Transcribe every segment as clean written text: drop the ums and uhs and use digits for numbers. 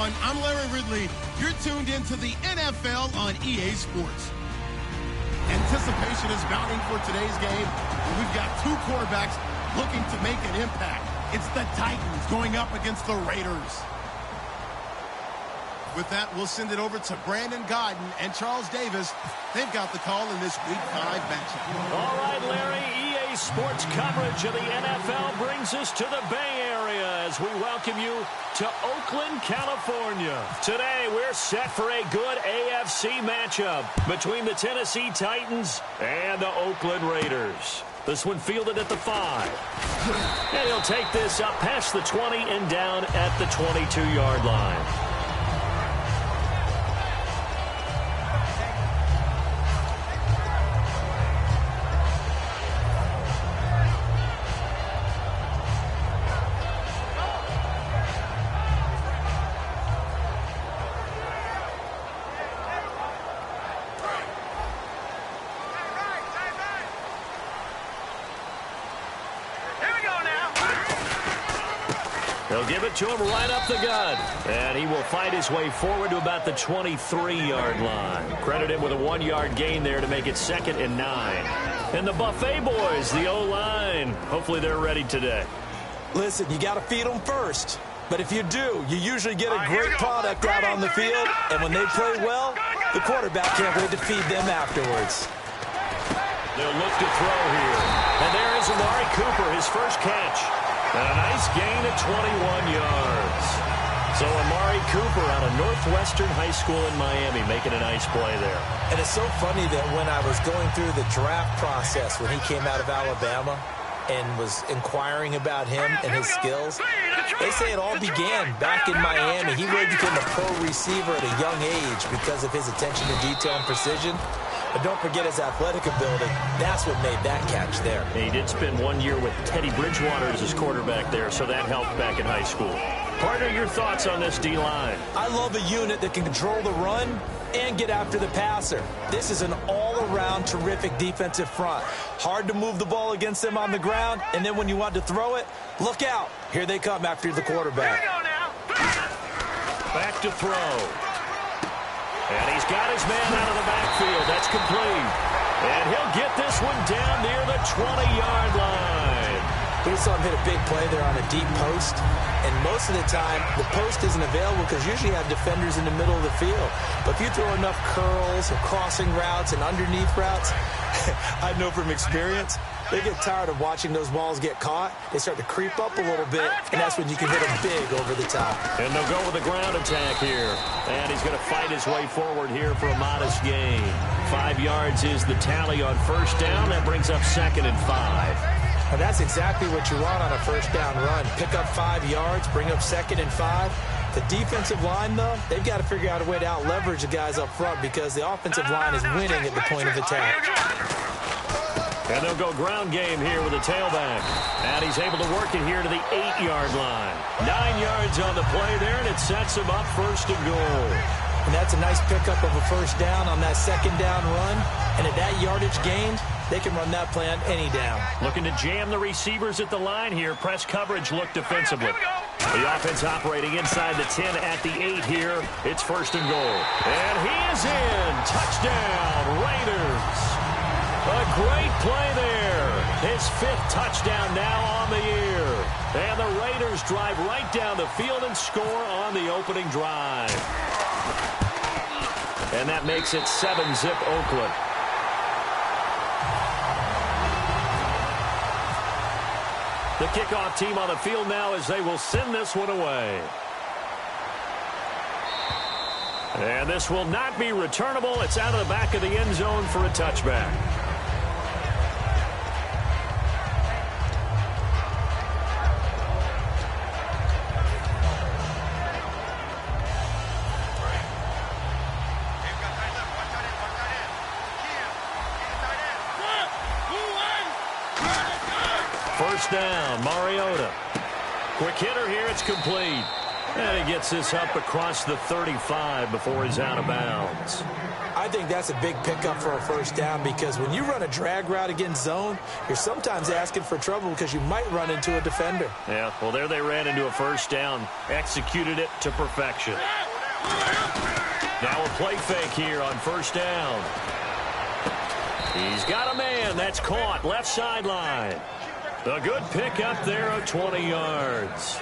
everyone. I'm Larry Ridley. You're tuned into the NFL on EA Sports. Anticipation is mounting for today's game. We've got two quarterbacks looking to make an impact. It's the Titans going up against the Raiders. With that, we'll send it over to Brandon Godden and Charles Davis. They've got the call in this Week 5 matchup. All right, Larry, EA Sports coverage of the NFL brings us to the Bay Area as we welcome you to Oakland, California. Today, we're set for a good AFC matchup between the Tennessee Titans and the Oakland Raiders. This one fielded at the 5. And he'll take this up past the 20 and down at the 22-yard line. They'll give it to him right up the gut. And he will fight his way forward to about the 23-yard line. Credit him with a 1-yard gain there to make it 2nd and 9. And the Buffet boys, the O-line, hopefully they're ready today. Listen, you got to feed them first. But if you do, you usually get a great product out on the field. And when they play well, the quarterback can't wait to feed them afterwards. They'll look to throw here. And there is Amari Cooper, his first catch. And a nice gain of 21 yards. So Amari Cooper out of Northwestern High School in Miami making a nice play there. And it's so funny that when I was going through the draft process when he came out of Alabama and was inquiring about him and his skills, they say it all began back in Miami. He really became a pro receiver at a young age because of his attention to detail and precision. But don't forget his athletic ability. That's what made that catch there. He did spend 1 year with Teddy Bridgewater as his quarterback there, so that helped back in high school. Partner, your thoughts on this D-line? I love a unit that can control the run and get after the passer. This is an all-around terrific defensive front. Hard to move the ball against them on the ground, and then when you want to throw it, look out. Here they come after the quarterback. Back to throw. And he's got his man out of the backfield. That's complete. And he'll get this one down near the 20-yard line. We saw him hit a big play there on a deep post. And most of the time, the post isn't available because usually you have defenders in the middle of the field. But if you throw enough curls and crossing routes and underneath routes, I know from experience, they get tired of watching those balls get caught. They start to creep up a little bit, and that's when you can hit them big over the top. And they'll go with a ground attack here. And he's going to fight his way forward here for a modest gain. 5 yards is the tally on first down. That brings up 2nd and 5. And that's exactly what you want on a first down run. Pick up 5 yards, bring up 2nd and 5. The defensive line, though, they've got to figure out a way to out-leverage the guys up front because the offensive line is winning at the point of attack. And they'll go ground game here with a tailback. And he's able to work it here to the 8-yard line. 9 yards on the play there, and it sets him up 1st and goal. And that's a nice pickup of a first down on that 2nd down run. And at that yardage gained, they can run that play on any down. Looking to jam the receivers at the line here. Press coverage look defensively. The offense operating inside the 10 at the 8 here. It's 1st and goal. And he is in. Touchdown, Raiders. A great play there. His 5th touchdown now on the year. And the Raiders drive right down the field and score on the opening drive. And that makes it 7-zip Oakland. The kickoff team on the field now as they will send this one away. And this will not be returnable. It's out of the back of the end zone for a touchback. First down, Mariota. Quick hitter here, it's complete. And he gets this up across the 35 before he's out of bounds. I think that's a big pickup for a first down because when you run a drag route against zone, you're sometimes asking for trouble because you might run into a defender. Yeah, well, there they ran into a first down, executed it to perfection. Now a play fake here on first down. He's got a man. That's caught. Left sideline. A good pick up there of 20 yards.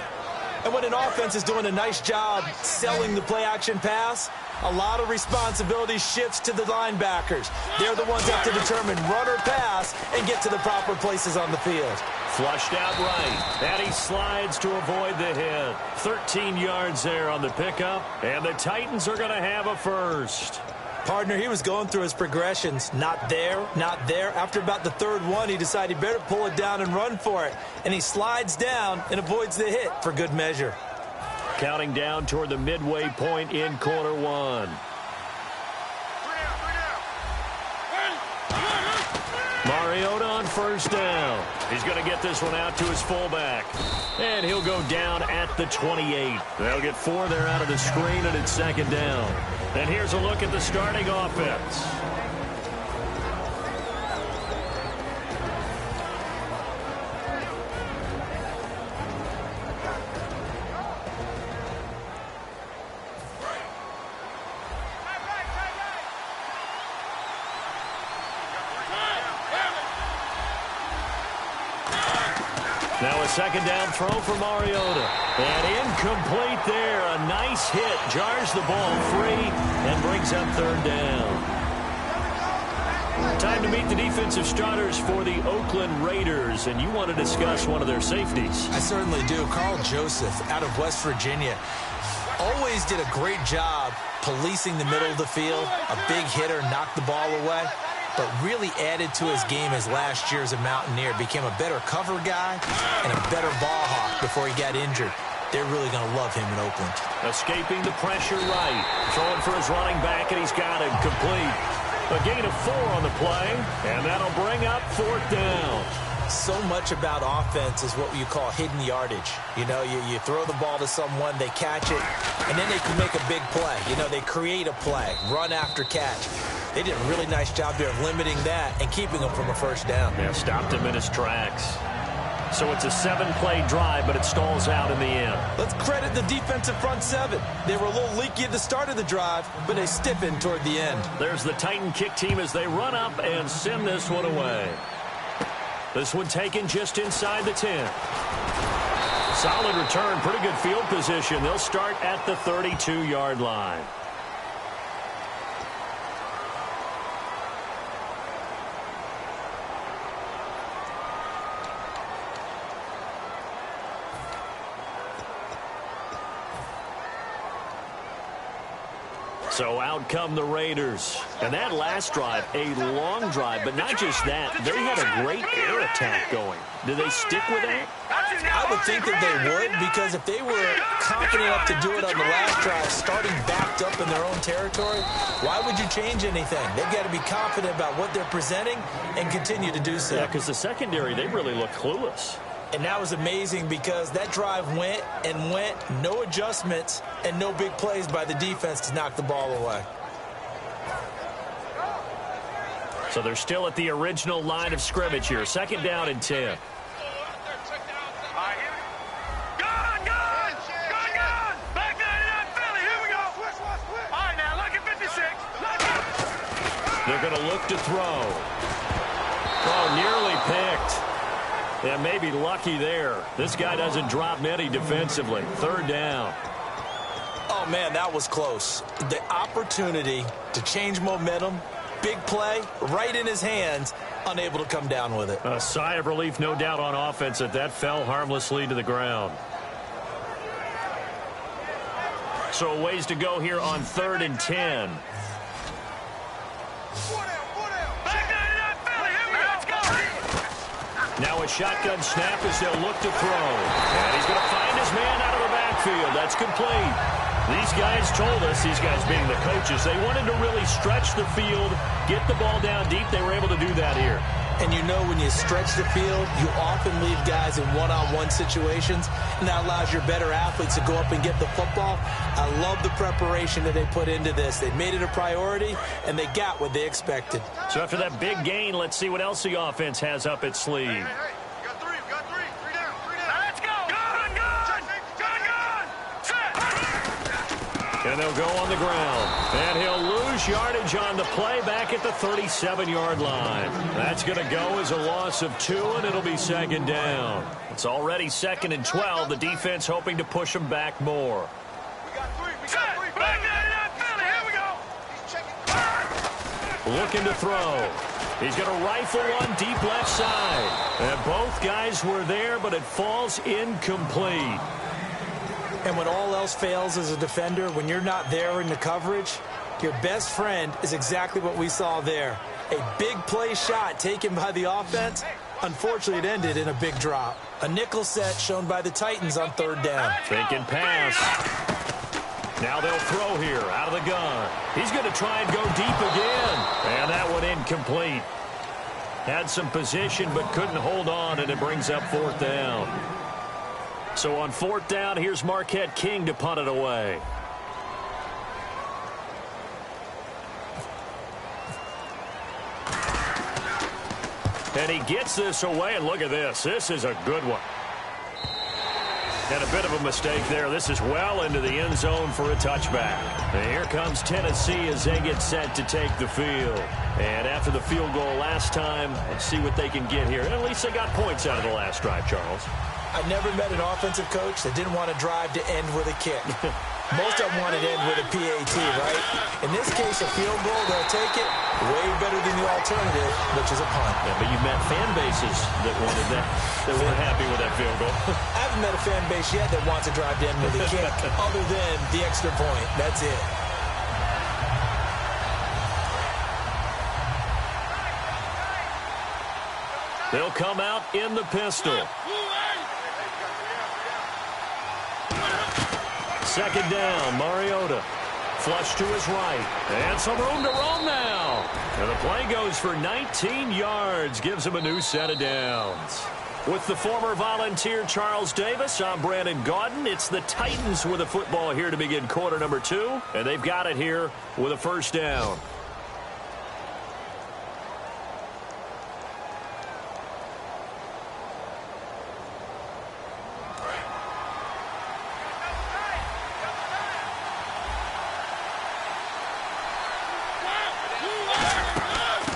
And when an offense is doing a nice job selling the play-action pass, a lot of responsibility shifts to the linebackers. They're the ones that have to determine run or pass and get to the proper places on the field. Flushed out right, and he slides to avoid the hit. 13 yards there on the pickup, and the Titans are going to have a first. Partner, he was going through his progressions. Not there, not there. After about the third one, he decided he better pull it down and run for it. And he slides down and avoids the hit for good measure. Counting down toward the midway point in quarter one. Mariota on first down. He's going to get this one out to his fullback. And he'll go down at the 28. They'll get 4 there out of the screen, and it's second down. And here's a look at the starting offense. Now a second down throw for Mariota. And incomplete there. A nice hit. Jars the ball free and brings up third down. Time to meet the defensive starters for the Oakland Raiders. And you want to discuss one of their safeties. I certainly do. Carl Joseph out of West Virginia. Always did a great job policing the middle of the field. A big hitter, knocked the ball away. But really added to his game as last year as a Mountaineer. Became a better cover guy and a better ball hawk before he got injured. They're really going to love him in Oakland. Escaping the pressure right. Throwing for his running back, and he's got it complete. A gain of 4 on the play, and that'll bring up fourth down. So much about offense is what you call hidden yardage. You know, you throw the ball to someone, they catch it, and then they can make a big play. You know, they create a play, run after catch. They did a really nice job there of limiting that and keeping him from a first down. Yeah, stopped him in his tracks. So it's a 7-play drive, but it stalls out in the end. Let's credit the defensive front 7. They were a little leaky at the start of the drive, but they stiffened toward the end. There's the Titan kick team as they run up and send this one away. This one taken just inside the 10. Solid return, pretty good field position. They'll start at the 32-yard line. So out come the Raiders. And that last drive, a long drive, but not just that. They had a great air attack going. Do they stick with that? I would think that they would, because if they were confident enough to do it on the last drive, starting backed up in their own territory, why would you change anything? They've got to be confident about what they're presenting and continue to do so. Yeah, because the secondary, they really look clueless. And that was amazing because that drive went and went, no adjustments and no big plays by the defense to knock the ball away. So they're still at the original line of scrimmage here. Second down and 10. They're going to look to throw. Oh, nearly picked. Yeah, maybe lucky there. This guy doesn't drop many defensively. Third down. Oh, man, that was close. The opportunity to change momentum, big play, right in his hands, unable to come down with it. A sigh of relief, no doubt, on offense that fell harmlessly to the ground. So a ways to go here on 3rd and 10. Now a shotgun snap as they'll look to throw. And he's going to find his man out of the backfield. That's complete. These guys told us, these guys being the coaches, they wanted to really stretch the field, get the ball down deep. They were able to do that here. And you know, when you stretch the field, you often leave guys in one-on-one situations, and that allows your better athletes to go up and get the football. I love the preparation that they put into this. They made it a priority, and they got what they expected. So after that big gain, let's see what else the offense has up its sleeve. Hey, we got three down. Let's go. Gun. Set. And they'll go on the ground. And he'll lose yardage on the play back at the 37-yard line. That's going to go as a loss of 2, and it'll be second down. It's already 2nd and 12. The defense hoping to push them back more. We got 3. Here we go. Looking to throw. He's going to rifle one deep left side. And both guys were there, but it falls incomplete. And when all else fails as a defender, when you're not there in the coverage, your best friend is exactly what we saw there. A big play shot taken by the offense. Unfortunately, it ended in a big drop. A nickel set shown by the Titans on 3rd down. Faking pass. Now they'll throw here out of the gun. He's going to try and go deep again. And that one incomplete. Had some position but couldn't hold on, and it brings up 4th down. So on 4th down, here's Marquette King to punt it away. And he gets this away, and look at this. This is a good one. And a bit of a mistake there. This is well into the end zone for a touchback. And here comes Tennessee as they get set to take the field. And after the field goal last time, let's see what they can get here. At least they got points out of the last drive, Charles. I never met an offensive coach that didn't want to drive to end with a kick. Most of them wanted to end with a PAT, right? In this case, a field goal, they'll take it way better than the alternative, which is a punt. Yeah, but you met fan bases that wanted that, that weren't happy with that field goal. I haven't met a fan base yet that wants to drive to end with a kick other than the extra point. That's it. They'll come out in the pistol. 2nd down, Mariota. Flush to his right. And some room to roam now. And the play goes for 19 yards. Gives him a new set of downs. With the former Volunteer Charles Davis, I'm Brandon Gaudin. It's the Titans with the football here to begin quarter number 2. And they've got it here with a 1st down.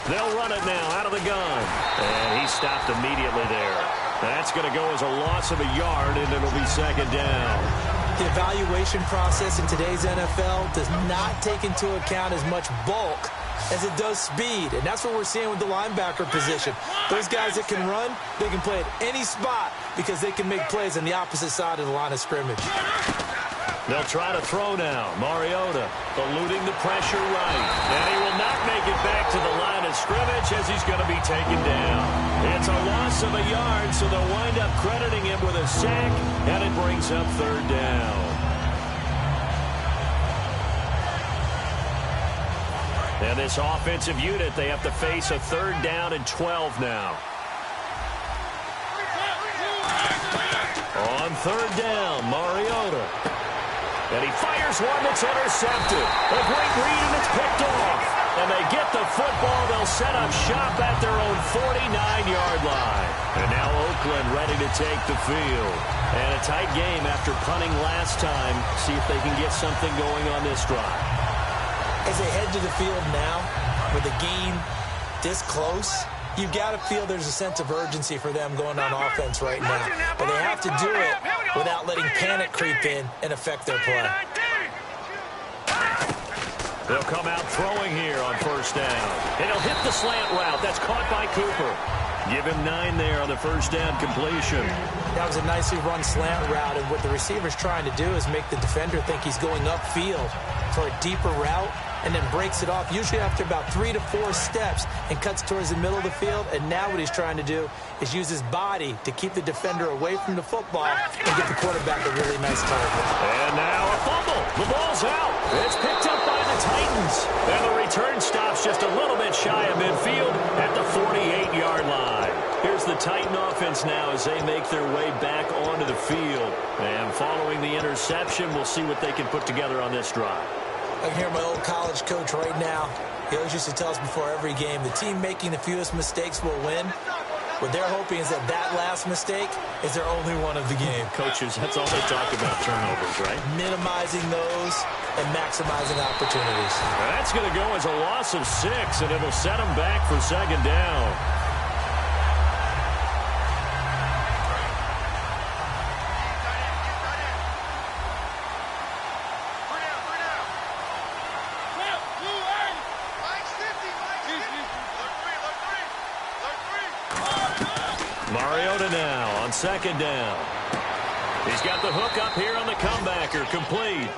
They'll run it now out of the gun. And he stopped immediately there. That's going to go as a loss of a yard, and it'll be 2nd down. The evaluation process in today's NFL does not take into account as much bulk as it does speed. And that's what we're seeing with the linebacker position. Those guys that can run, they can play at any spot because they can make plays on the opposite side of the line of scrimmage. They'll try to throw now. Mariota eluding the pressure right. And he will not make it back to the line of scrimmage as he's going to be taken down. It's a loss of a yard, so they'll wind up crediting him with a sack, and it brings up 3rd down. And this offensive unit, they have to face a 3rd down and 12 now. On 3rd down, Mariota. And he fires one that's intercepted. A great read, and it's picked off. And they get the football. They'll set up shop at their own 49-yard line. And now Oakland ready to take the field. And a tight game after punting last time. See if they can get something going on this drive. As they head to the field now, with the game this close, you've got to feel there's a sense of urgency for them going on offense right now. But they have to do it without letting panic creep in and affect their play. They'll come out throwing here on 1st down. And he'll hit the slant route. That's caught by Cooper. Give him 9 there on the 1st down completion. That was a nicely run slant route, and what the receiver's trying to do is make the defender think he's going upfield for a deeper route, and then breaks it off, usually after about 3 to 4 steps, and cuts towards the middle of the field. And now what he's trying to do is use his body to keep the defender away from the football and get the quarterback a really nice target. And now a fumble. The ball's out. It's picked up by the Titans. And the return stops just a little bit shy of midfield at the 48-yard line. Here's the Titan offense now as they make their way back onto the field. And following the interception, we'll see what they can put together on this drive. I can hear my old college coach right now. He always used to tell us before every game, the team making the fewest mistakes will win. What they're hoping is that that last mistake is their only one of the game. Coaches, that's all they talk about, turnovers, right? Minimizing those and maximizing opportunities. That's going to go as a loss of 6, and it'll set them back for second down. Mariota now on second down. He's got the hook up here on the comebacker, complete.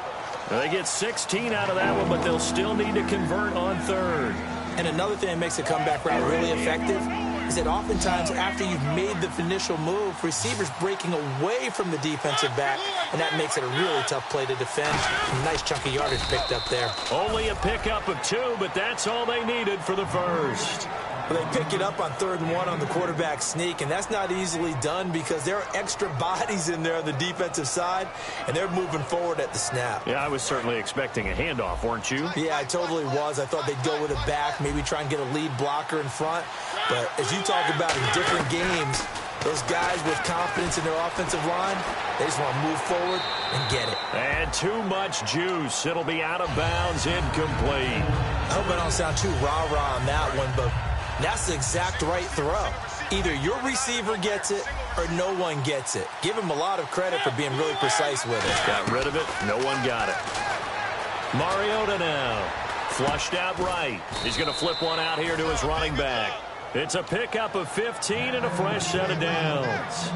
They get 16 out of that one, but they'll still need to convert on third. And another thing that makes a comeback route really effective is that oftentimes after you've made the initial move, receivers breaking away from the defensive back, and that makes it a really tough play to defend. A nice chunk of yardage picked up there. Only a pickup of 2, but that's all they needed for the first. Well, they pick it up on 3rd and 1 on the quarterback sneak, and that's not easily done because there are extra bodies in there on the defensive side, and they're moving forward at the snap. Yeah, I was certainly expecting a handoff, weren't you? Yeah, I totally was. I thought they'd go with it back, maybe try and get a lead blocker in front. But as you talk about in different games, those guys with confidence in their offensive line, they just want to move forward and get it. And too much juice. It'll be out of bounds, incomplete. I hope I don't sound too rah-rah on that one, but that's the exact right throw. Either your receiver gets it or no one gets it. Give him a lot of credit for being really precise with it. Got rid of it. No one got it. Mariota now. Flushed out right. He's going to flip one out here to his running back. It's a pickup of 15 and a fresh set of downs.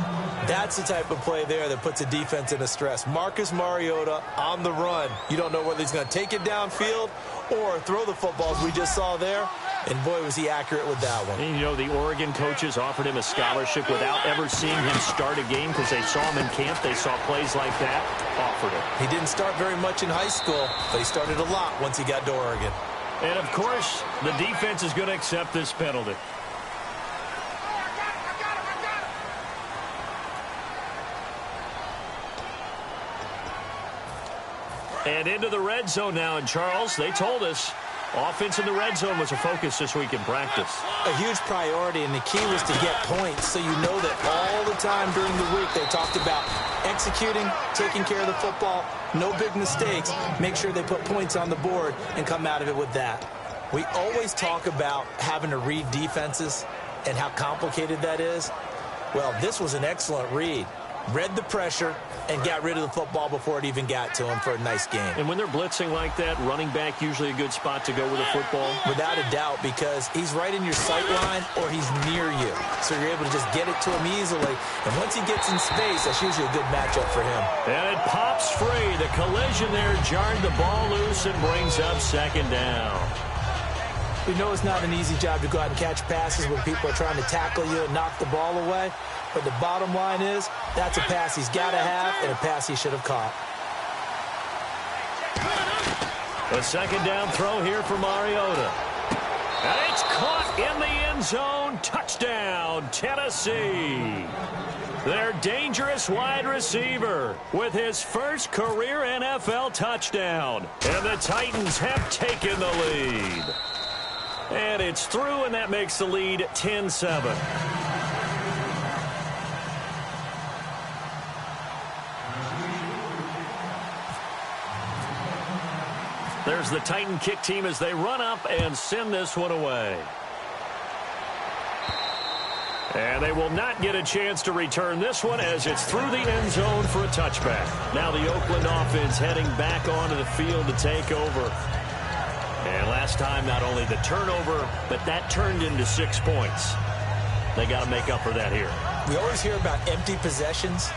That's the type of play there that puts a defense in a stress. Marcus Mariota on the run. You don't know whether he's going to take it downfield or throw the football as we just saw there. And boy, was he accurate with that one. And you know, the Oregon coaches offered him a scholarship without ever seeing him start a game because they saw him in camp. They saw plays like that, offered it. He didn't start very much in high school, but he started a lot once he got to Oregon. And, of course, the defense is going to accept this penalty. And into the red zone now. And, Charles, they told us offense in the red zone was a focus this week in practice. A huge priority, and the key was to get points. So you know that all the time during the week they talked about executing, taking care of the football, no big mistakes, make sure they put points on the board and come out of it with that. We always talk about having to read defenses and how complicated that is. Well, this was an excellent read. Read the pressure and got rid of the football before it even got to him for a nice game. And when they're blitzing like that, running back usually a good spot to go with a football? Without a doubt, because he's right in your sight line or he's near you. So you're able to just get it to him easily. And once he gets in space, that's usually a good matchup for him. And it pops free. The collision there jarred the ball loose and brings up second down. We know it's not an easy job to go out and catch passes when people are trying to tackle you and knock the ball away. But the bottom line is, that's a pass he's got to have and a pass he should have caught. A second down throw here for Mariota. And it's caught in the end zone. Touchdown, Tennessee. Their dangerous wide receiver with his first career NFL touchdown. And the Titans have taken the lead. And it's through, and that makes the lead 10-7. There's the Titan kick team as they run up and send this one away. And they will not get a chance to return this one as it's through the end zone for a touchback. Now the Oakland offense heading back onto the field to take over. And last time, not only the turnover, but that turned into 6 points. They got to make up for that here. We always hear about empty possessions,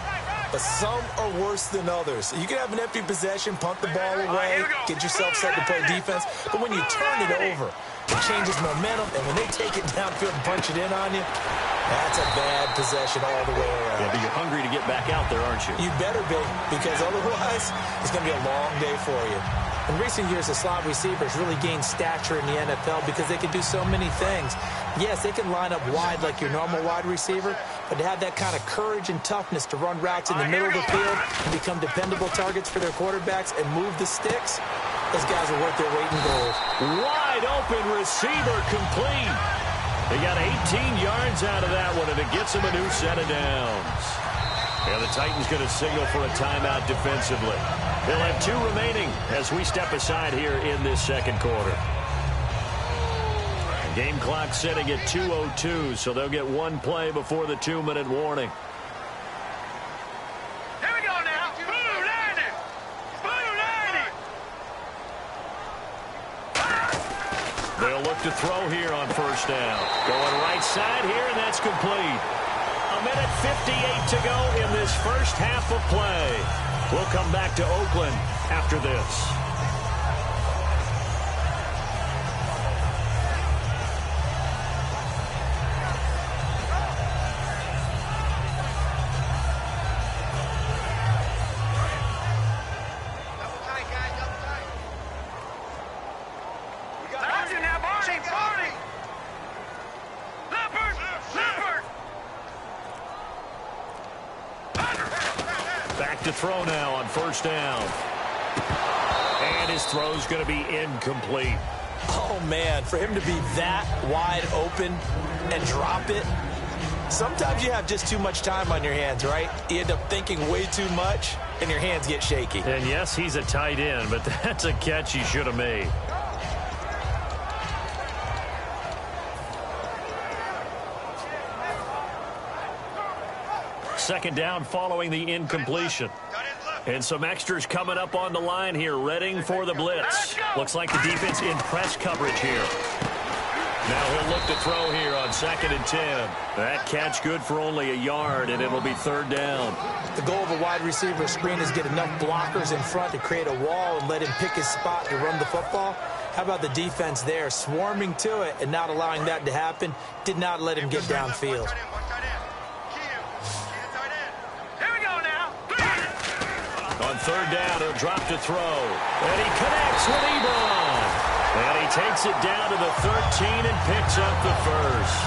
but some are worse than others. You can have an empty possession, punt the ball away, get yourself set to play defense, but when you turn it over, it changes momentum, and when they take it downfield and punch it in on you, that's a bad possession all the way around. Yeah, but you're hungry to get back out there, aren't you? You better be, because otherwise, it's going to be a long day for you. In recent years, the slot receivers really gained stature in the NFL because they can do so many things. Yes, they can line up wide like your normal wide receiver, but to have that kind of courage and toughness to run routes in the middle of the field and become dependable targets for their quarterbacks and move the sticks, those guys are worth their weight in gold. Wide open receiver complete. They got 18 yards out of that one, and it gets them a new set of downs. And the Titans going to signal for a timeout defensively. They'll have 2 remaining as we step aside here in this second quarter. Game clock setting at 2:02, so they'll get 1 play before the 2-minute warning. Here we go now. Blue 90. Blue 90. They'll look to throw here on first down. Going right side here, and that's complete. 1:58 to go in this first half of play. We'll come back to Oakland after this. Back to throw now on first down. And his throw's going to be incomplete. Oh, man, for him to be that wide open and drop it, sometimes you have just too much time on your hands, right? You end up thinking way too much, and your hands get shaky. And, yes, he's a tight end, but that's a catch he should have made. Second down following the incompletion. And some extras coming up on the line here, readying for the blitz. Looks like the defense in press coverage here. Now he'll look to throw here on 2nd and 10. That catch good for only a yard, and it'll be 3rd down. The goal of a wide receiver screen is get enough blockers in front to create a wall and let him pick his spot to run the football. How about the defense there, swarming to it and not allowing that to happen? Did not let him get downfield. On 3rd down, he'll drop to throw. And he connects with Ebron. And he takes it down to the 13 and picks up the first.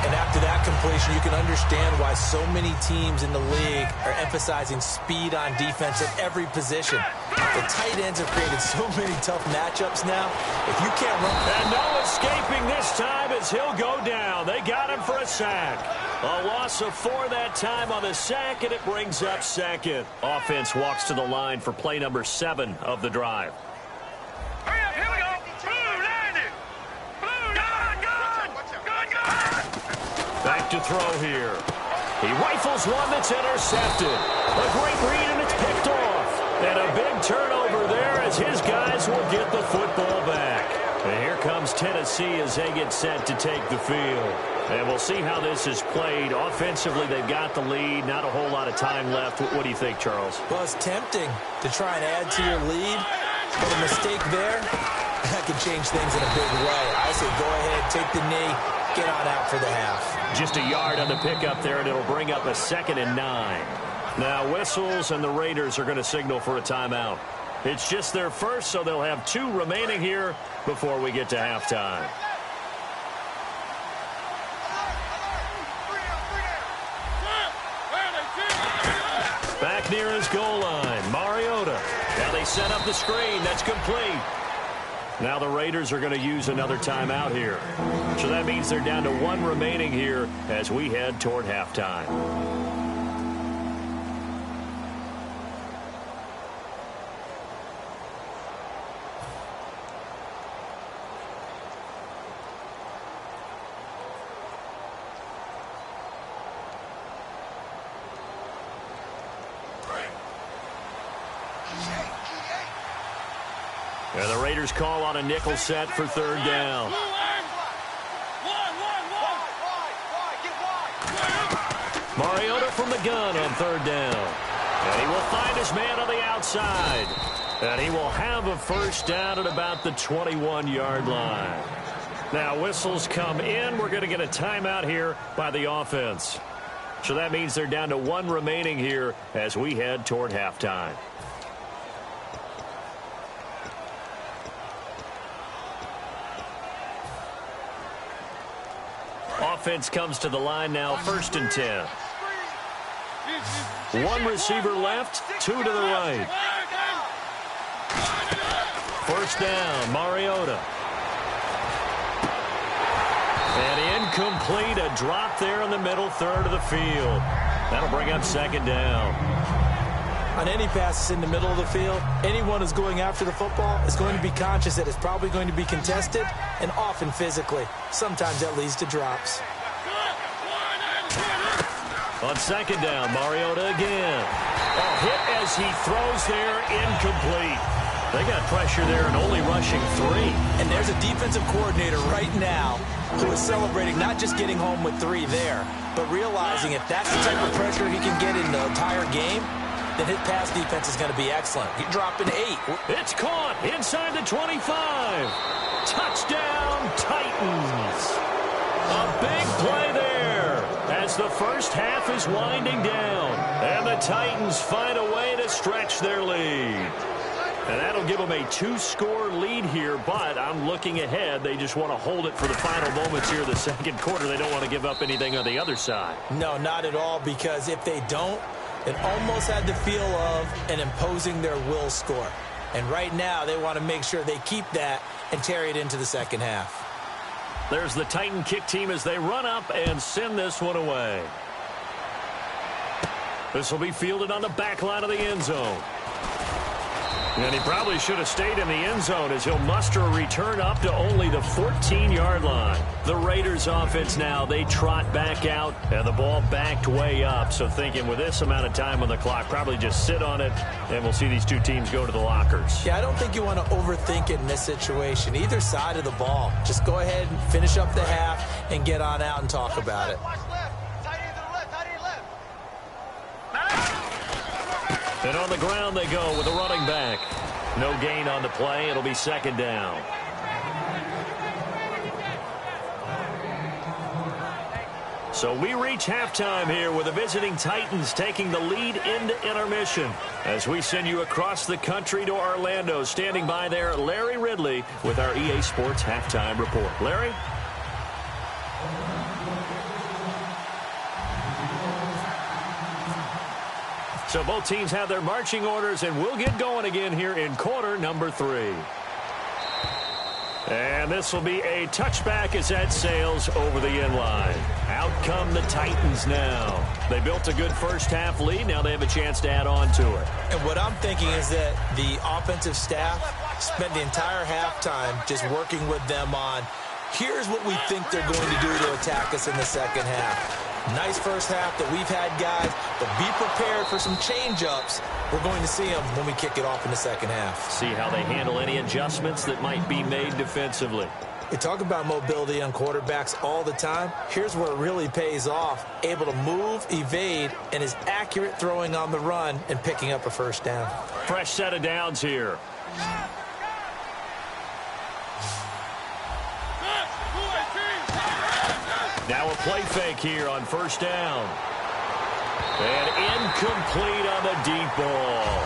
And after that completion, you can understand why so many teams in the league are emphasizing speed on defense at every position. The tight ends have created so many tough matchups now. If you can't run... And no escaping this time as he'll go down. They got him for a sack. A loss of 4 that time on the sack, and it brings up 2nd. Offense walks to the line for play number 7 of the drive. Hurry up, here we go. Blue 90. Blue, good. Back to throw here. He rifles one that's intercepted. A great read, and it's picked off. And a big turnover there as his guys will get the football back. And here comes Tennessee as they get set to take the field. And we'll see how this is played. Offensively, they've got the lead. Not a whole lot of time left. What do you think, Charles? Well, it's tempting to try and add to your lead. But a mistake there, that could change things in a big way. I say go ahead, take the knee, get on out for the half. Just a yard on the pickup there, and it'll bring up a 2nd and 9. Now whistles, and the Raiders are going to signal for a timeout. It's just their first, so they'll have 2 remaining here before we get to halftime. Back near his goal line, Mariota. Now they set up the screen. That's complete. Now the Raiders are going to use another timeout here. So that means they're down to 1 remaining here as we head toward halftime. And the Raiders call on a nickel set for 3rd down. Mariota from the gun on 3rd down. And he will find his man on the outside. And he will have a first down at about the 21-yard line. Now whistles come in. We're going to get a timeout here by the offense. So that means they're down to 1 remaining here as we head toward halftime. Offense comes to the line now, 1st and 10. 1 receiver left, 2 to the right. 1st down, Mariota. And incomplete. A drop there in the middle third of the field. That'll bring up second down. On any passes in the middle of the field, anyone who's going after the football is going to be conscious that it's probably going to be contested and often physically. Sometimes that leads to drops. On second down, Mariota again. A hit as he throws there, incomplete. They got pressure there and only rushing 3. And there's a defensive coordinator right now who is celebrating not just getting home with 3 there, but realizing if that's the type of pressure he can get in the entire game, then his pass defense is going to be excellent. He's dropping 8. It's caught inside the 25. Touchdown, Titans. A big play there as the first half is winding down. And the Titans find a way to stretch their lead. And that'll give them a 2-score lead here, but I'm looking ahead. They just want to hold it for the final moments here of the second quarter. They don't want to give up anything on the other side. No, not at all, because if they don't, it almost had the feel of an imposing their will score. And right now, they want to make sure they keep that and carry it into the second half. There's the Titan kick team as they run up and send this one away. This will be fielded on the back line of the end zone. And he probably should have stayed in the end zone as he'll muster a return up to only the 14-yard line. The Raiders offense now, they trot back out, and the ball backed way up. So thinking with this amount of time on the clock, probably just sit on it, and we'll see these two teams go to the lockers. Yeah, I don't think you want to overthink it in this situation. Either side of the ball. Just go ahead and finish up the half and get on out and talk about it. And on the ground they go with a running back. No gain on the play. It'll be second down. So we reach halftime here with the visiting Titans taking the lead into intermission. As we send you across the country to Orlando, standing by there, Larry Ridley with our EA Sports Halftime Report. Larry? So both teams have their marching orders, and we'll get going again here in quarter number 3. And this will be a touchback as that sails over the end line. Out come the Titans now. They built a good first half lead. Now they have a chance to add on to it. And what I'm thinking is that the offensive staff spent the entire halftime just working with them on, here's what we think they're going to do to attack us in the second half. Nice first half that we've had, guys, but be prepared for some change-ups. We're going to see them when we kick it off in the second half. See how they handle any adjustments that might be made defensively. We talk about mobility on quarterbacks all the time. Here's where it really pays off. Able to move, evade, and is accurate throwing on the run and picking up a first down. Fresh set of downs here. Now a play fake here on first down. And incomplete on the deep ball.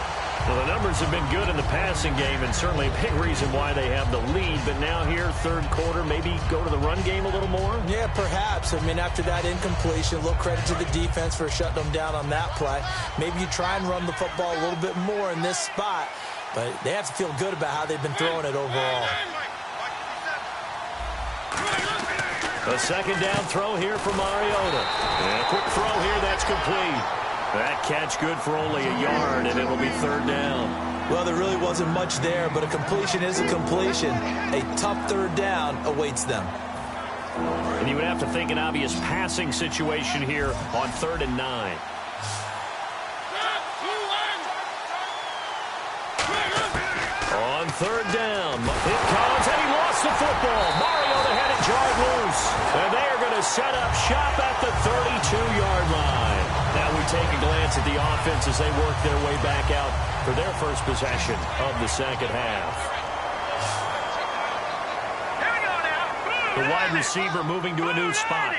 Well, the numbers have been good in the passing game, and certainly a big reason why they have the lead. But now here, third quarter, maybe go to the run game a little more? Yeah, perhaps. I mean, after that incompletion, a little credit to the defense for shutting them down on that play. Maybe you try and run the football a little bit more in this spot, but they have to feel good about how they've been throwing it overall. A second down throw here for Mariota. And a quick throw here, that's complete. That catch good for only a yard, and it'll be third down. Well, there really wasn't much there, but a completion is a completion. A tough third down awaits them. And you would have to think an obvious passing situation here on 3rd and 9. On third down, it comes, and he lost the football. Mariota had it jarred loose, and they are going to set up shop at the 32-yard line. Now we take a glance at the offense as they work their way back out for their first possession of the second half. The wide receiver moving to a new spot.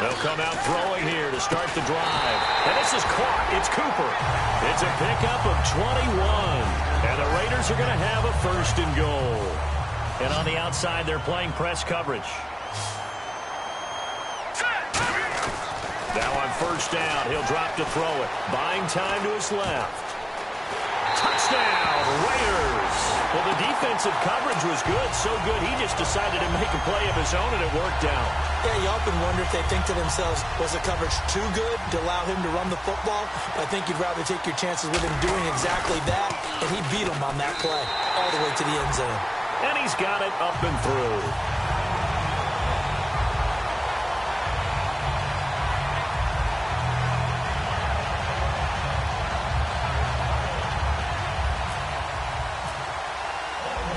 They'll come out throwing here to start the drive. And this is caught. It's Cooper. It's a pickup of 21. And the Raiders are going to have a first and goal. And on the outside, they're playing press coverage. Now on first down, he'll drop to throw it. Buying time to his left. Touchdown, Raiders. Well, the defensive coverage was good, so good he just decided to make a play of his own, and it worked out. Yeah, you often wonder if they think to themselves, was the coverage too good to allow him to run the football? I think you'd rather take your chances with him doing exactly that, and he beat him on that play all the way to the end zone. And he's got it up and through.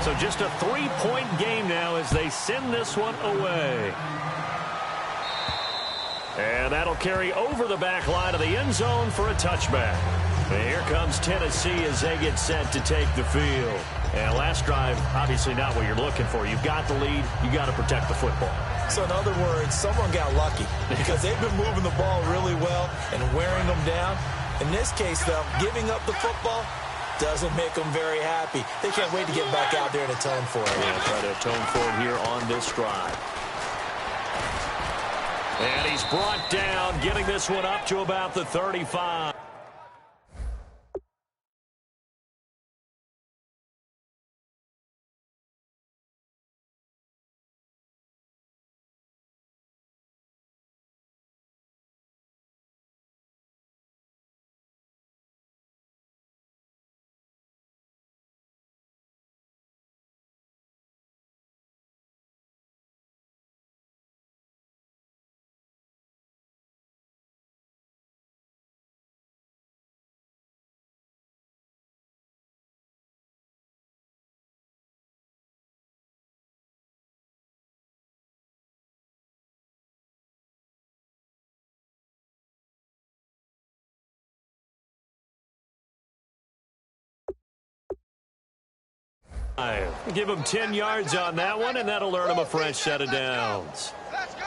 So just a 3-point game now as they send this one away. And that'll carry over the back line of the end zone for a touchback. And here comes Tennessee as they get set to take the field. And last drive, obviously not what you're looking for. You've got the lead. You got to protect the football. So in other words, someone got lucky because they've been moving the ball really well and wearing them down. In this case, though, giving up the football doesn't make them very happy. They can't wait to get back out there and atone for it. Yeah, try to atone for it here on this drive. And he's brought down, getting this one up to about the 35. Give him 10 yards on that one, and that'll earn him a fresh set of downs. Let's go.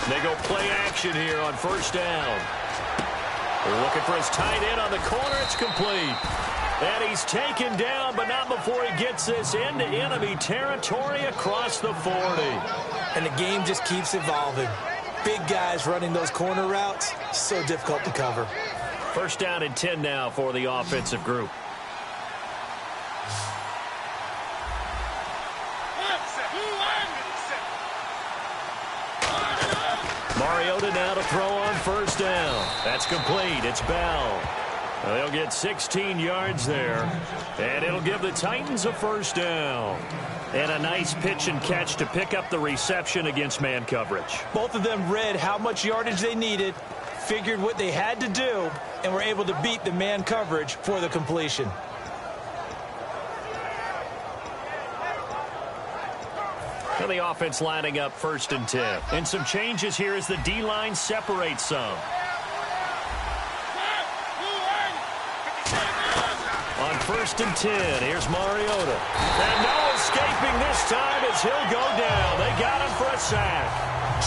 They go play action here on first down. They're looking for his tight end on the corner. It's complete. And he's taken down, but not before he gets this into enemy territory across the 40. And the game just keeps evolving. Big guys running those corner routes, so difficult to cover. First down and 10 now for the offensive group. Mariota now to throw on first down. That's complete. It's Bell. They'll get 16 yards there, and it'll give the Titans a first down. And a nice pitch and catch to pick up the reception against man coverage. Both of them read how much yardage they needed, figured what they had to do, and were able to beat the man coverage for the completion. And the offense lining up first and 10. And some changes here as the D-line separates some. On first and 10, here's Mariota. And no escaping this time as he'll go down. They got him for a sack.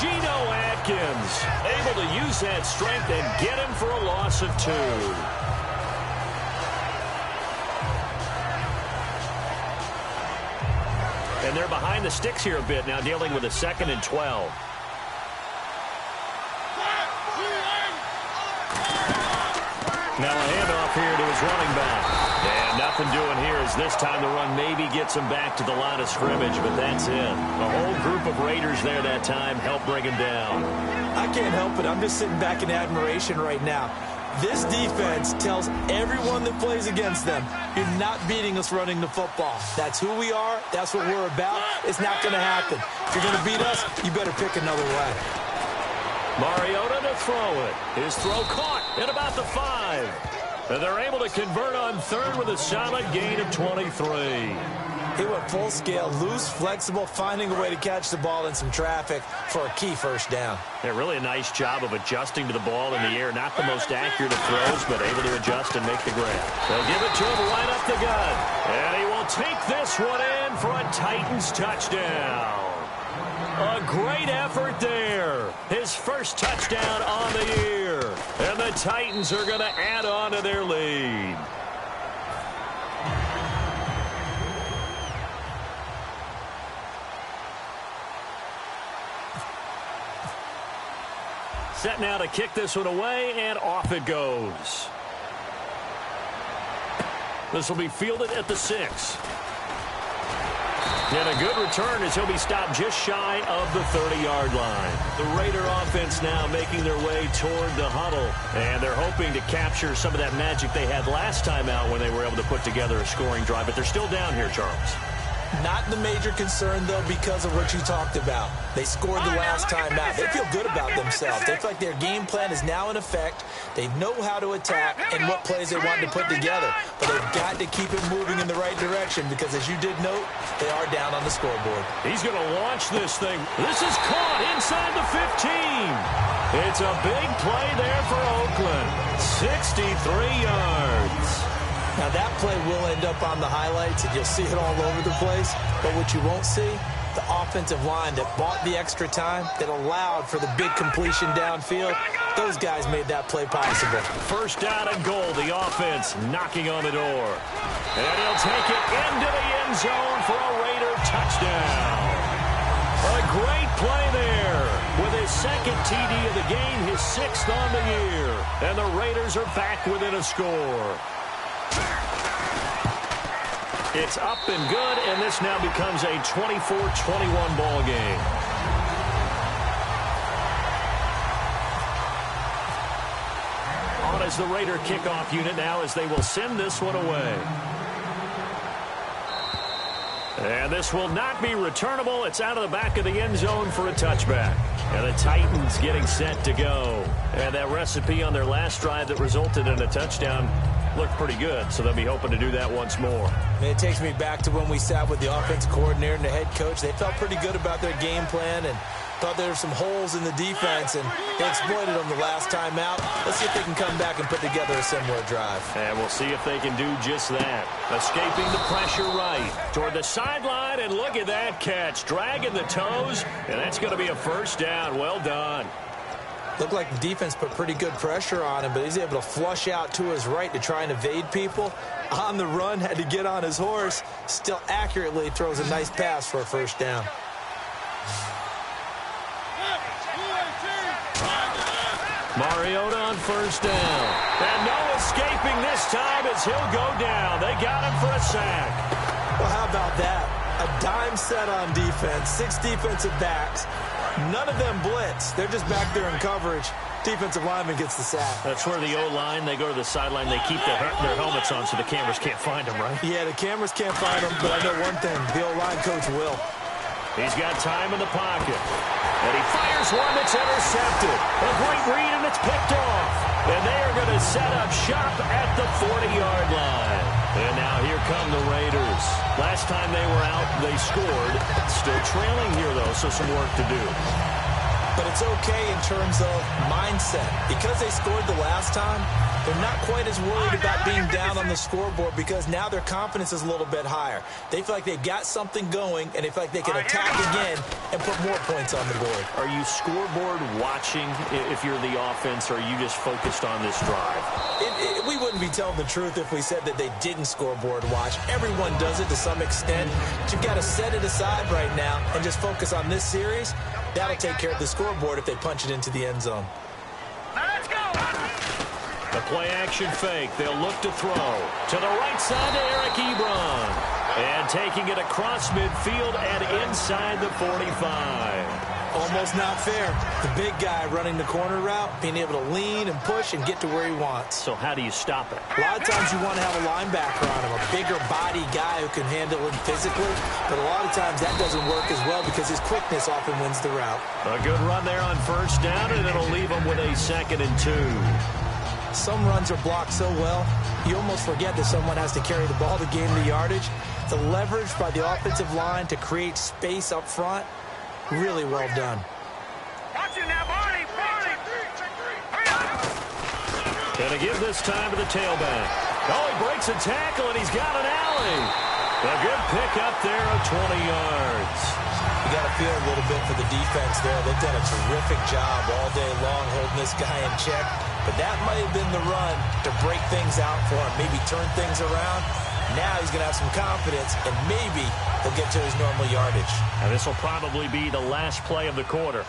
Geno Atkins able to use that strength and get him for a loss of 2. And they're behind the sticks here a bit now, dealing with a 2nd and 12. Now a handoff here to his running back. And nothing doing here as this time the run maybe gets him back to the line of scrimmage, but that's it. A whole group of Raiders there that time helped bring him down. I can't help it. I'm just sitting back in admiration right now. This defense tells everyone that plays against them, you're not beating us running the football. That's who we are. That's what we're about. It's not going to happen. If you're going to beat us, you better pick another way. Mariota to throw it. His throw caught at about the 5. And they're able to convert on third with a solid gain of 23. He went full scale, loose, flexible, finding a way to catch the ball in some traffic for a key first down. Yeah, really a nice job of adjusting to the ball in the air. Not the most accurate of throws, but able to adjust and make the grab. They'll give it to him right up the gut. And he will take this one in for a Titans touchdown. A great effort there. His first touchdown on Titans are going to add on to their lead. Set now to kick this one away, and off it goes. This will be fielded at the 6. And a good return as he'll be stopped just shy of the 30-yard line. The Raider offense now making their way toward the huddle. And they're hoping to capture some of that magic they had last time out when they were able to put together a scoring drive. But they're still down here, Charles. Not the major concern, though, because of what you talked about. They scored the last time out. They feel good about themselves. They feel like their game plan is now in effect. They know how to attack and what plays they want to put together. But they've got to keep it moving in the right direction because, as you did note, they are down on the scoreboard. He's going to launch this thing. This is caught inside the 15. It's a big play there for Oakland. 63 yards. Now, that play will end up on the highlights, and you'll see it all over the place. But what you won't see, the offensive line that bought the extra time, that allowed for the big completion downfield, those guys made that play possible. First down and goal, the offense knocking on the door. And he'll take it into the end zone for a Raider touchdown. A great play there. With his second TD of the game, his 6th on the year. And the Raiders are back within a score. It's up and good, and this now becomes a 24-21 ball game. On as the Raider kickoff unit now as they will send this one away. And this will not be returnable. It's out of the back of the end zone for a touchback. And the Titans getting set to go. And that recipe on their last drive that resulted in a touchdown looked pretty good, so they'll be hoping to do that once more. And it takes me back to when we sat with the offensive coordinator and the head coach. They felt pretty good about their game plan and thought there were some holes in the defense, and they exploited them the last time out. Let's see if they can come back and put together a similar drive. And we'll see if they can do just that. Escaping the pressure right toward the sideline, and look at that catch. Dragging the toes, and that's going to be a first down. Well done. Looked like the defense put pretty good pressure on him, but he's able to flush out to his right to try and evade people. On the run, had to get on his horse. Still accurately throws a nice pass for a first down. Mariota on first down. And no escaping this time as he'll go down. They got him for a sack. Well, how about that? A dime set on defense, 6 defensive backs. None of them blitz. They're just back there in coverage. Defensive lineman gets the sack. That's where the O-line, they go to the sideline, they keep their helmets on so the cameras can't find them, right? Yeah, the cameras can't find them, but I know one thing. The O-line coach will. He's got time in the pocket. And he fires one that's intercepted. A great read, and it's picked off. And they are going to set up shop at the 40-yard line. And now here come the Raiders. Last time they were out, they scored. Still trailing here, though, so some work to do. But it's okay in terms of mindset. Because they scored the last time, they're not quite as worried about being down on the scoreboard because now their confidence is a little bit higher. They feel like they've got something going, and they feel like they can attack again and put more points on the board. Are you scoreboard watching if you're the offense, or are you just focused on this drive? We wouldn't be telling the truth if we said that they didn't scoreboard watch. Everyone does it to some extent. But you've got to set it aside right now and just focus on this series. That'll take care of the scoreboard if they punch it into the end zone. Let's go. The play-action fake. They'll look to throw. To the right side to Eric Ebron. And taking it across midfield and inside the 45. Almost not fair. The big guy running the corner route, being able to lean and push and get to where he wants. So how do you stop it? A lot of times you want to have a linebacker on him, a bigger body guy who can handle him physically. But a lot of times that doesn't work as well because his quickness often wins the route. A good run there on first down, and it'll leave him with a 2nd and 2. Some runs are blocked so well, you almost forget that someone has to carry the ball to gain the yardage. The leverage by the offensive line to create space up front, really well done. Watch it now, Barney. Gonna give this time to the tailback. Oh, he breaks a tackle, and he's got an alley. A good pick up there of 20 yards. You got to feel a little bit for the defense there. They've done a terrific job all day long holding this guy in check. But that might have been the run to break things out for him, maybe turn things around. Now he's going to have some confidence, and maybe he'll get to his normal yardage. And this will probably be the last play of the quarter.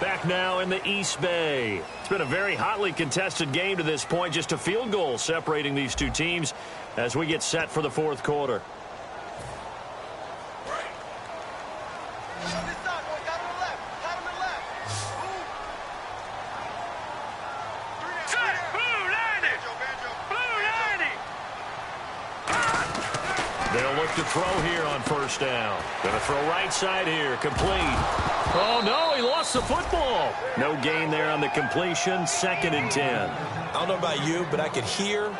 Back now in the East Bay. It's been a very hotly contested game to this point. Just a field goal separating these two teams as we get set for the fourth quarter. They'll look to throw here on first down. Going to throw right side here. Complete. Oh, no, he lost the football. No gain there on the completion. 2nd and 10. I don't know about you, but I could hear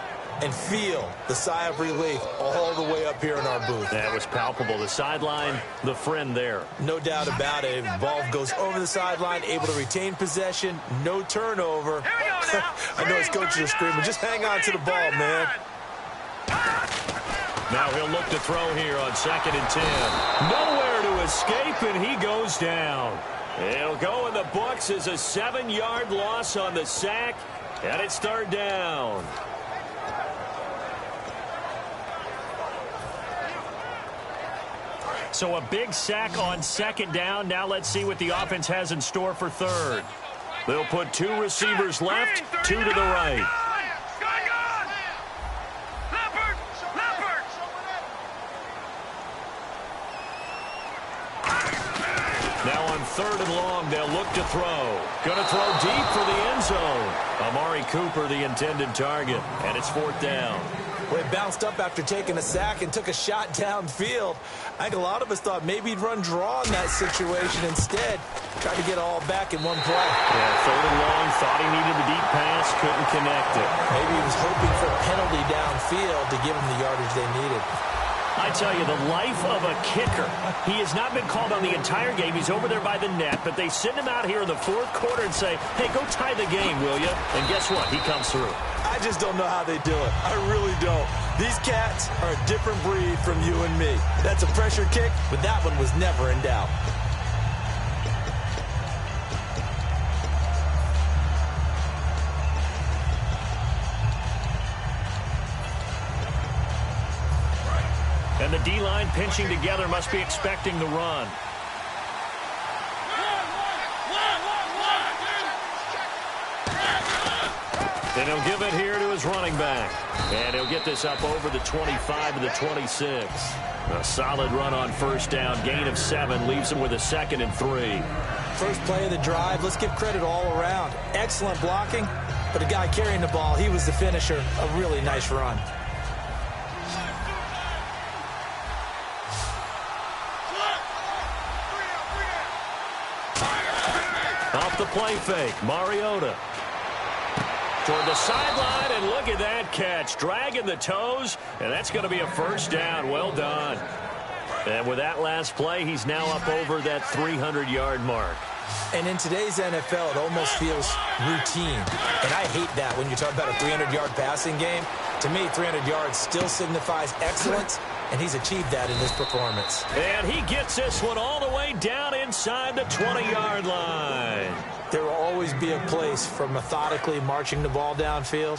and feel the sigh of relief all the way up here in our booth. That was palpable. The sideline, the friend there. No doubt about it. The ball goes over the sideline, able to retain possession, no turnover. I know his coaches are screaming, just hang on to the ball, man. Now he'll look to throw here on 2nd and 10. Nowhere to escape, and he goes down. It'll go in the books as a 7-yard loss on the sack, and it's 3rd down. So a big sack on 2nd down. Now let's see what the offense has in store for 3rd. They'll put 2 receivers left, 2 to the right. Now on 3rd and long, they'll look to throw. Going to throw deep for the end zone. Amari Cooper, the intended target, and it's 4th down. Well, he bounced up after taking a sack and took a shot downfield. I think a lot of us thought maybe he'd run draw in that situation. Instead, tried to get it all back in one play. Yeah, 3rd and long, thought he needed the deep pass, couldn't connect it. Maybe he was hoping for a penalty downfield to give him the yardage they needed. I tell you, the life of a kicker. He has not been called on the entire game. He's over there by the net, but they send him out here in the 4th quarter and say, hey, go tie the game, will you? And guess what? He comes through. I just don't know how they do it. I really don't. These cats are a different breed from you and me. That's a pressure kick, but that one was never in doubt. And the D-line pinching together must be expecting the run. And he'll give it here to his running back. And he'll get this up over the 25 to the 26. A solid run on first down. Gain of 7 leaves him with a 2nd and 3. First play of the drive. Let's give credit all around. Excellent blocking, but the guy carrying the ball, he was the finisher. A really nice run. Off the play fake, Mariota. Toward the sideline, and look at that catch. Dragging the toes, and that's going to be a first down. Well done. And with that last play, he's now up over that 300-yard mark. And in today's NFL, it almost feels routine. And I hate that when you talk about a 300-yard passing game. To me, 300 yards still signifies excellence, and he's achieved that in this performance. And he gets this one all the way down inside the 20-yard line. There will always be a place for methodically marching the ball downfield,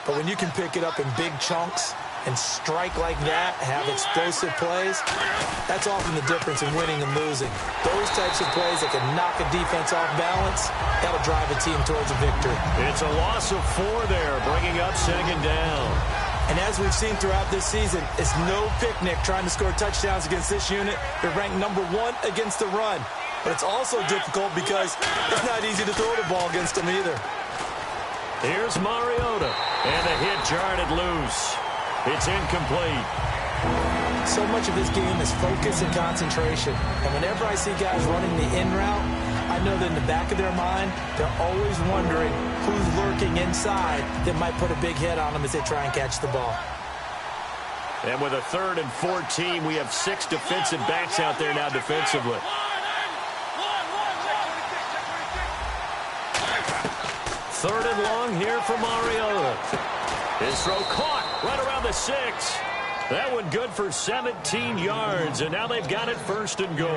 but when you can pick it up in big chunks and strike like that, have explosive plays, that's often the difference in winning and losing. Those types of plays that can knock a defense off balance, that'll drive a team towards a victory. It's a loss of 4 there, bringing up 2nd down. And as we've seen throughout this season, it's no picnic trying to score touchdowns against this unit. They're ranked number 1 against the run. But it's also difficult because it's not easy to throw the ball against them either. Here's Mariota, and the hit jarred it loose. It's incomplete. So much of this game is focus and concentration. And whenever I see guys running the in route, I know that in the back of their mind, they're always wondering who's lurking inside that might put a big hit on them as they try and catch the ball. And with a 3rd and 14, we have 6 defensive backs out there now defensively. 3rd and long here for Mariota. His throw caught right around the 6. That one good for 17 yards, and now they've got it 1st and goal.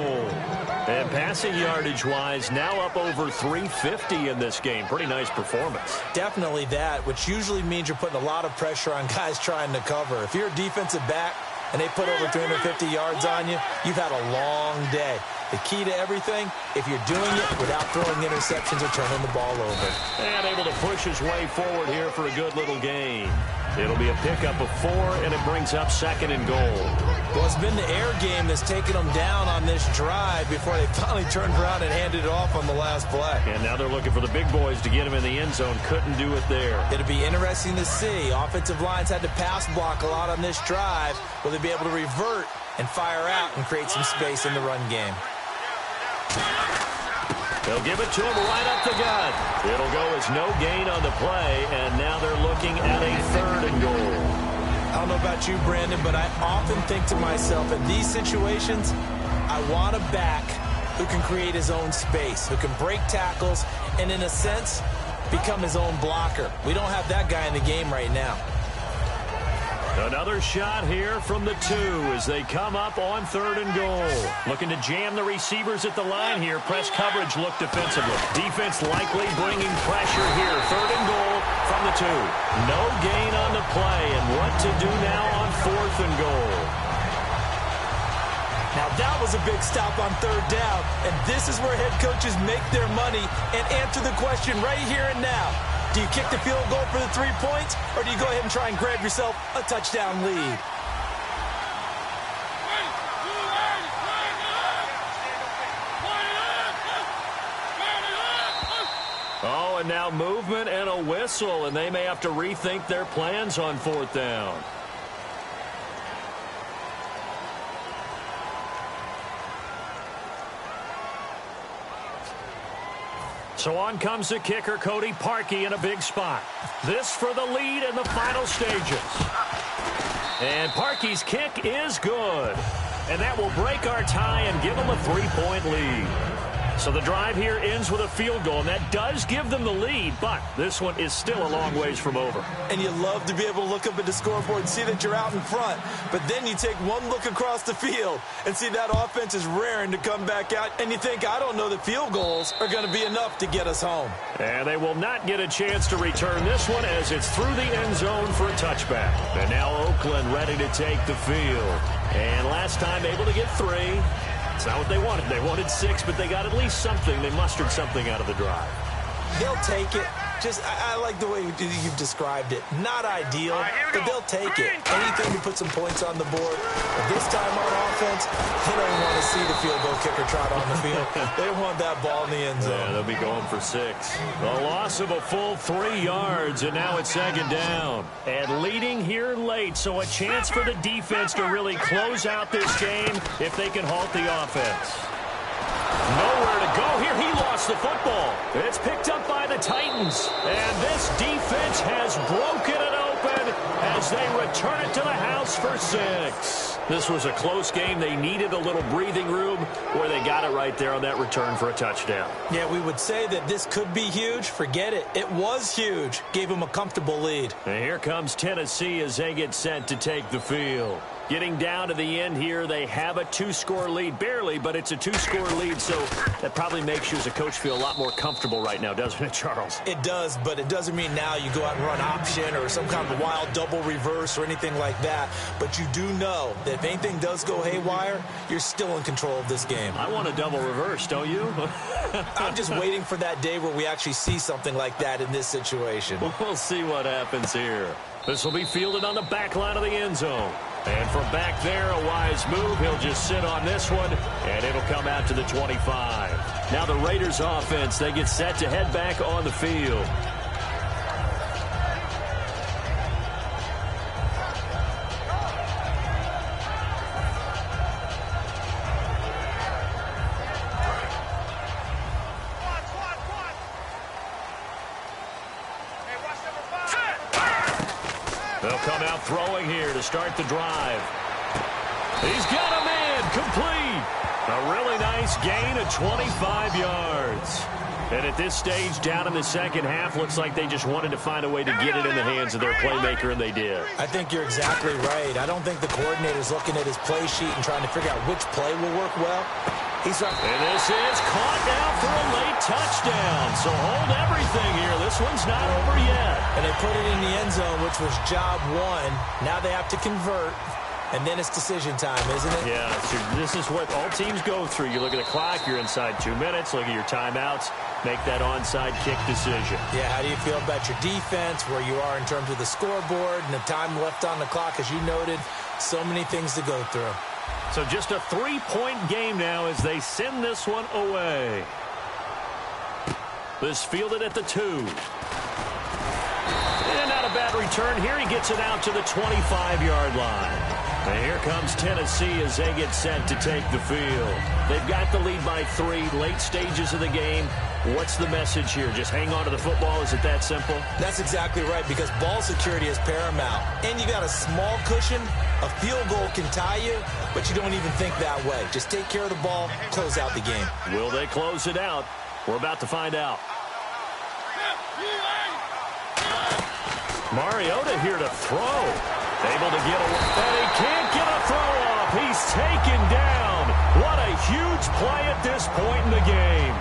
And passing yardage-wise, now up over 350 in this game. Pretty nice performance. Definitely that, which usually means you're putting a lot of pressure on guys trying to cover. If you're a defensive back and they put over 350 yards on you, you've had a long day. The key to everything, if you're doing it without throwing interceptions or turning the ball over. And able to push his way forward here for a good little gain. It'll be a pickup of 4, and it brings up 2nd and goal. Well, it's been the air game that's taken them down on this drive before they finally turned around and handed it off on the last play. And now they're looking for the big boys to get him in the end zone. Couldn't do it there. It'll be interesting to see. Offensive lines had to pass block a lot on this drive. Will they be able to revert and fire out and create some space in the run game? They'll give it to him right up the gut. It'll go as no gain on the play, and now they're looking at a 3rd and goal. I don't know about you, Brandon, but I often think to myself, in these situations, I want a back who can create his own space, who can break tackles, and in a sense, become his own blocker. We don't have that guy in the game right now. Another shot here from the 2 as they come up on 3rd and goal. Looking to jam the receivers at the line here. Press coverage look defensively. Defense likely bringing pressure here. 3rd and goal from the 2. No gain on the play, and what to do now on 4th and goal. Now that was a big stop on 3rd down, and this is where head coaches make their money and answer the question right here and now. Do you kick the field goal for the 3 points, or do you go ahead and try and grab yourself a touchdown lead? Oh, and now movement and a whistle, and they may have to rethink their plans on 4th down. So on comes the kicker, Cody Parkey, in a big spot. This for the lead in the final stages. And Parkey's kick is good. And that will break our tie and give them a 3-point lead. So the drive here ends with a field goal, and that does give them the lead, but this one is still a long ways from over. And you love to be able to look up at the scoreboard and see that you're out in front, but then you take one look across the field and see that offense is raring to come back out, and you think, I don't know that field goals are going to be enough to get us home. And they will not get a chance to return this one as it's through the end zone for a touchback. And now Oakland ready to take the field. And last time able to get 3. It's not what they wanted. They wanted 6, but they got at least something. They mustered something out of the drive. They'll take it. I like the way you've described it. Not ideal, but they'll take it. Anything to put some points on the board. But this time on offense, they don't want to see the field goal kicker trot on the field. They want that ball in the end zone. Yeah, they'll be going for 6. A loss of a full 3 yards, and now it's 2nd down. And leading here late, so a chance for the defense to really close out this game if they can halt the offense. Nowhere to go here. He lost the football. It's picked up by the Titans. And this defense has broken it open as they return it to the house for 6. This was a close game. They needed a little breathing room where they got it right there on that return for a touchdown. Yeah, we would say that this could be huge. Forget it. It was huge. Gave them a comfortable lead. And here comes Tennessee as they get set to take the field. Getting down to the end here, they have a 2-score lead. Barely, but it's a 2-score lead, so that probably makes you as a coach feel a lot more comfortable right now, doesn't it, Charles? It does, but it doesn't mean now you go out and run option or some kind of wild double reverse or anything like that. But you do know that if anything does go haywire, you're still in control of this game. I want a double reverse, don't you? I'm just waiting for that day where we actually see something like that in this situation. We'll see what happens here. This will be fielded on the back line of the end zone. And from back there, a wise move. He'll just sit on this one, and it'll come out to the 25. Now the Raiders offense, they get set to head back on the field. They'll come out throwing here to start the drive. He's got a man complete. A really nice gain of 25 yards. And at this stage, down in the second half, looks like they just wanted to find a way to get it in the hands of their playmaker, and they did. I think you're exactly right. I don't think the coordinator's looking at his play sheet and trying to figure out which play will work well. And this is caught now for a late touchdown. So hold everything here. This one's not over yet. And they put it in the end zone, which was job one. Now they have to convert. And then it's decision time, isn't it? Yeah, so this is what all teams go through. You look at the clock, you're inside 2 minutes, look at your timeouts, make that onside kick decision. Yeah, how do you feel about your defense, where you are in terms of the scoreboard, and the time left on the clock, as you noted, so many things to go through. So just a 3-point game now as they send this one away. This fielded at the 2. And not a bad return here. He gets it out to the 25-yard line. And here comes Tennessee as they get set to take the field. They've got the lead by 3, late stages of the game. What's the message here? Just hang on to the football? Is it that simple? That's exactly right, because ball security is paramount. And you got a small cushion. A field goal can tie you, but you don't even think that way. Just take care of the ball, close out the game. Will they close it out? We're about to find out. Mariota here to throw. Able to get away. And he can't get a throw off. He's taken down. What a huge play at this point in the game.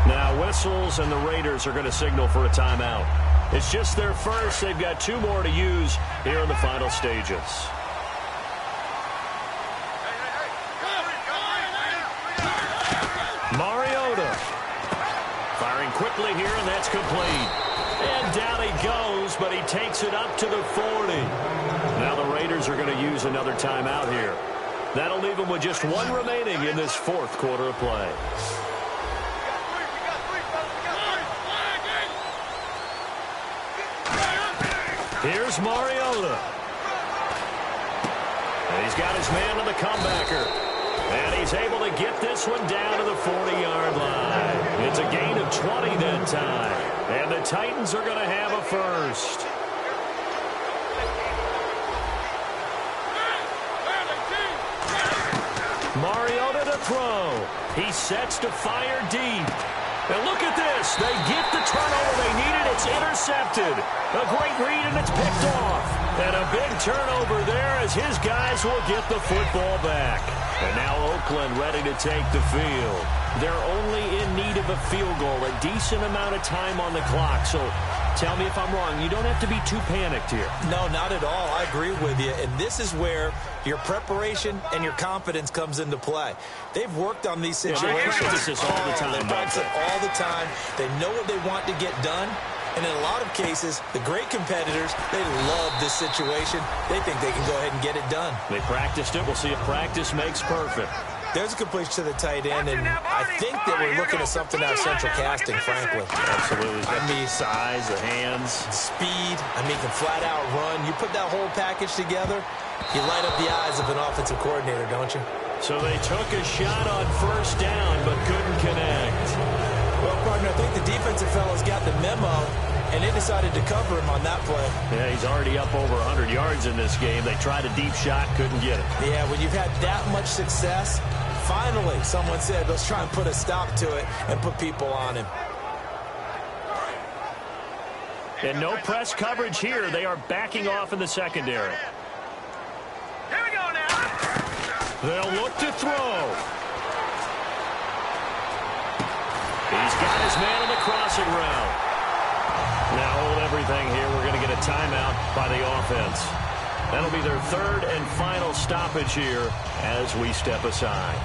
Now whistles, and the Raiders are going to signal for a timeout. It's just their first. They've got 2 more to use here in the final stages. Mariota firing quickly here, and that's complete. And down he goes, but he takes it up to the 40. Now the Raiders are going to use another timeout here. That'll leave them with just 1 remaining in this 4th quarter of play. Here's Mariota. And he's got his man on the comebacker. And he's able to get this one down to the 40-yard line. It's a gain of 20 that time. And the Titans are going to have a first. Mariota to throw. He sets to fire deep. And look at this. They get the turnover they needed. It's intercepted. A great read, and it's picked off. And a big turnover there as his guys will get the football back. And now Oakland ready to take the field. They're only in need of a field goal, a decent amount of time on the clock. So tell me if I'm wrong. You don't have to be too panicked here. No, not at all. I agree with you. And this is where your preparation and your confidence comes into play. They've worked on these situations. They practice this all the time. They practice it all the time. They know what they want to get done. And in a lot of cases, the great competitors, they love this situation. They think they can go ahead and get it done. They practiced it. We'll see if practice makes perfect. There's a completion to the tight end, and I think that we're looking at something out of central casting, frankly. Absolutely. I mean, size, the hands. Speed. I mean, can flat out run. You put that whole package together, you light up the eyes of an offensive coordinator, don't you? So they took a shot on first down, but couldn't connect. Well, partner, I think the defensive fellows got the memo, and they decided to cover him on that play. Yeah, he's already up over 100 yards in this game. They tried a deep shot, couldn't get it. Yeah, when you've had that much success, finally someone said, let's try and put a stop to it and put people on him. And no press coverage here. They are backing off in the secondary. Here we go now. They'll look to throw. He's got his man on the crossing route. Now hold everything here. We're going to get a timeout by the offense. That'll be their 3rd and final stoppage here as we step aside.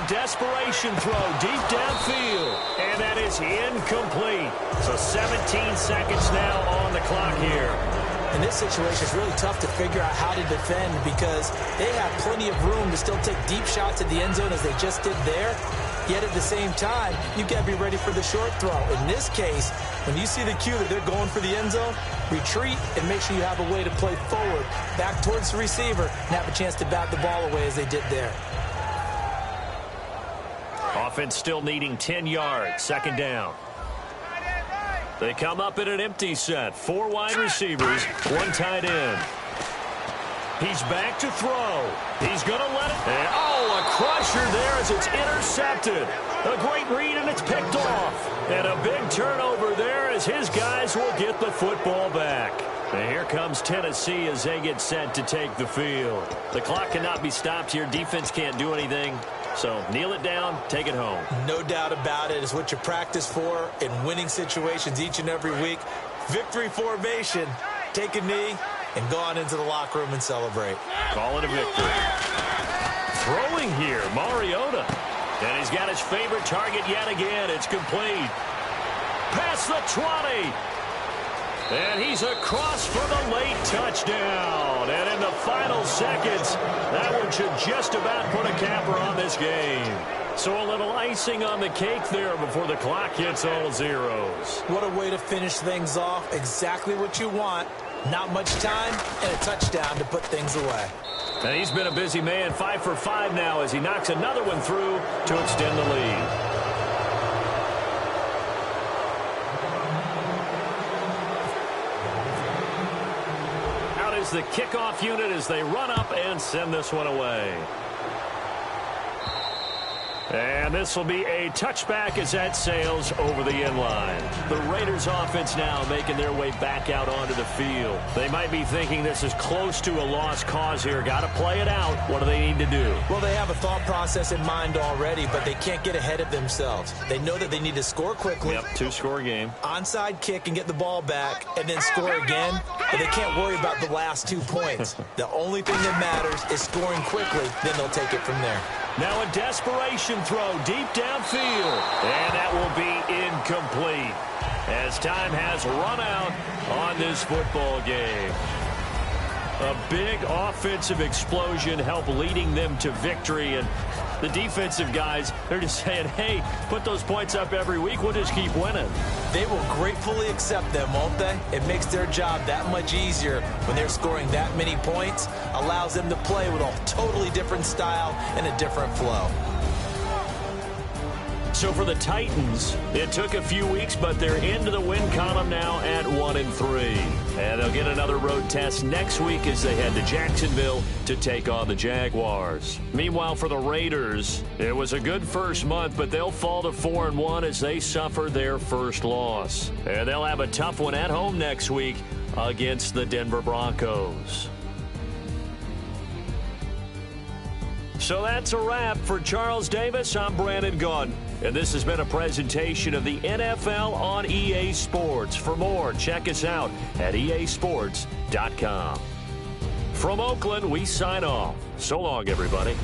Desperation throw deep downfield, and that is incomplete. So 17 seconds now on the clock here. In this situation, it's really tough to figure out how to defend because they have plenty of room to still take deep shots at the end zone as they just did there. Yet at the same time, you've got to be ready for the short throw. In this case, when you see the cue that they're going for the end zone, retreat and make sure you have a way to play forward, back towards the receiver, and have a chance to bat the ball away as they did there. Offense still needing 10 yards. Second down. They come up in an empty set. 4 wide receivers, 1 tight end. He's back to throw. He's going to let it. And, oh, a crusher there as it's intercepted. A great read, and it's picked off. And a big turnover there as his guys will get the football back. And here comes Tennessee as they get set to take the field. The clock cannot be stopped here. Defense can't do anything. So kneel it down, take it home. No doubt about it. It's what you practice for in winning situations each and every week. Victory formation. Take a knee and go on into the locker room and celebrate. Call it a victory. Throwing here, Mariota. And he's got his favorite target yet again. It's complete. Past the 20. And he's across for the late touchdown. And in the final seconds, that one should just about put a capper on this game. So a little icing on the cake there before the clock hits all zeros. What a way to finish things off. Exactly what you want. Not much time and a touchdown to put things away. And he's been a busy man, 5 for 5 now as he knocks another one through to extend the lead. The kickoff unit as they run up and send this one away. And this will be a touchback as that sails over the end line. The Raiders offense now making their way back out onto the field. They might be thinking this is close to a lost cause here. Got to play it out. What do they need to do? Well, they have a thought process in mind already, but they can't get ahead of themselves. They know that they need to score quickly. Yep, 2-score game. Onside kick and get the ball back and then score again. But they can't worry about the last 2 points. The only thing that matters is scoring quickly. Then they'll take it from there. Now a desperation throw deep downfield. And that will be incomplete as time has run out on this football game. A big offensive explosion helped leading them to victory. And the defensive guys, they're just saying, hey, put those points up every week. We'll just keep winning. They will gratefully accept them, won't they? It makes their job that much easier when they're scoring that many points. Allows them to play with a totally different style and a different flow. So for the Titans, it took a few weeks, but they're into the win column now at 1-3. And they'll get another road test next week as they head to Jacksonville to take on the Jaguars. Meanwhile, for the Raiders, it was a good first month, but they'll fall to 4-1 as they suffer their first loss. And they'll have a tough one at home next week against the Denver Broncos. So that's a wrap. For Charles Davis, I'm Brandon Gaudin. And this has been a presentation of the NFL on EA Sports. For more, check us out at easports.com. From Oakland, we sign off. So long, everybody.